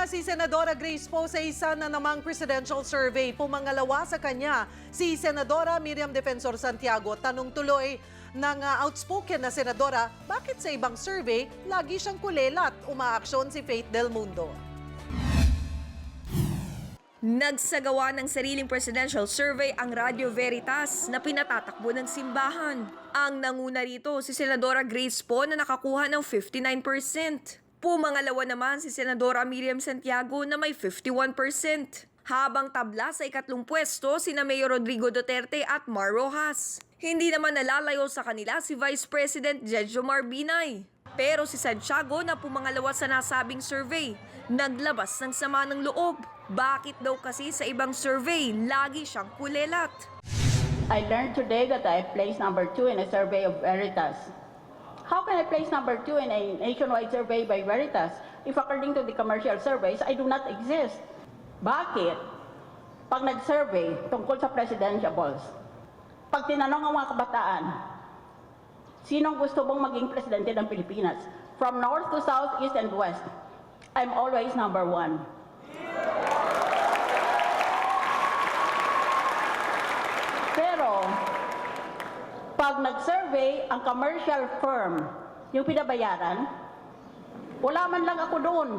si Senadora Grace Poe sa isa na namang presidential survey. Pumangalawa sa kanya si Senadora Miriam Defensor Santiago. Tanong tuloy ng outspoken na senadora, bakit sa ibang survey lagi siyang kulelat? Umaaksyon si Faith Del Mundo. Nagsagawa ng sariling presidential survey ang Radio Veritas na pinatatakbo ng simbahan. Ang nanguna rito si Senadora Grace Poe na nakakuha ng 59%. Pumangalawa naman si Senadora Miriam Santiago na may 51%. Habang tabla sa ikatlong pwesto sina Mayor Rodrigo Duterte at Mar Rojas. Hindi naman nalalayo sa kanila si Vice President Jejomar Binay. Pero si Santiago na pumangalawa sa nasabing survey, naglabas ng sama ng loob. Bakit daw kasi sa ibang survey, lagi siyang kulelat? I learned today that I placed number 2 in a survey of Veritas. How can I place number 2 in a nationwide survey by Veritas if according to the commercial surveys, I do not exist? Bakit? Pag nag-survey tungkol sa presidentiables, pag tinanong ang mga kabataan, sinong gusto bang maging presidente ng Pilipinas? From north to south, east and west, I'm always number 1. Pero, pag nag-survey ang commercial firm, yung pinabayaran, wala man lang ako doon.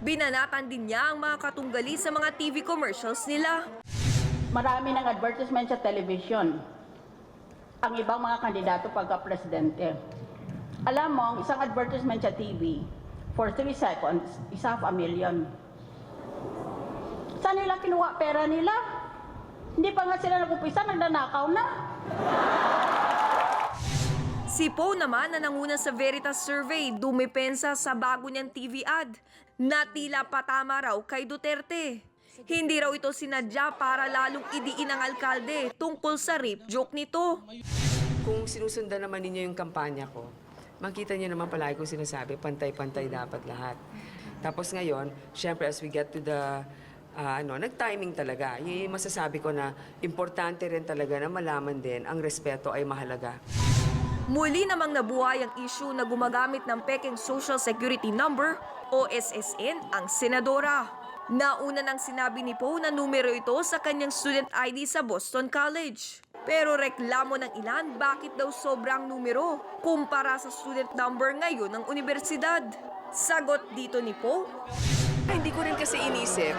Binanatan din niya ang mga katunggali sa mga TV commercials nila. Marami ng advertisement sa television. Ang ibang mga kandidato pagka-presidente. Alam mo, ang isang advertisement sa TV, for 3 seconds, is $500,000. Saan nila kinuha pera nila? Hindi pa nga sila nag-upisa, nagnanakaw na. Si Poe naman na nanguna sa Veritas survey, dumipensa sa bago niyang TV ad na tila patama raw kay Duterte. Hindi raw ito sinadya para lalong idiin ang alkalde tungkol sa rape joke nito. Kung sinusundan naman ninyo yung kampanya ko, makita niyo naman palagi kong sinasabi, pantay-pantay dapat lahat. Tapos ngayon, syempre as we get to the nag-timing talaga. Yung masasabi ko na importante rin talaga na malaman din ang respeto ay mahalaga. Muli namang nabuhay ang issue na gumagamit ng peking Social Security Number o SSN ang senadora. Nauna nang sinabi ni Poe na numero ito sa kanyang student ID sa Boston College. Pero reklamo ng ilan bakit daw sobrang numero kumpara sa student number ngayon ng universidad. Sagot dito ni Poe, Hindi ko rin kasi inisip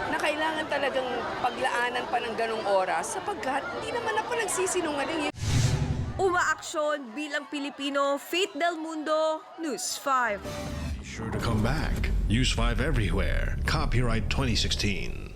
na kailangan talagang paglaanan pa ng ganong oras sapagkat hindi naman ako nagsisinungaling. umaaksyon bilang Pilipino, Faith Del Mundo, News 5. Sure to come back. Use 5 everywhere. Copyright 2016.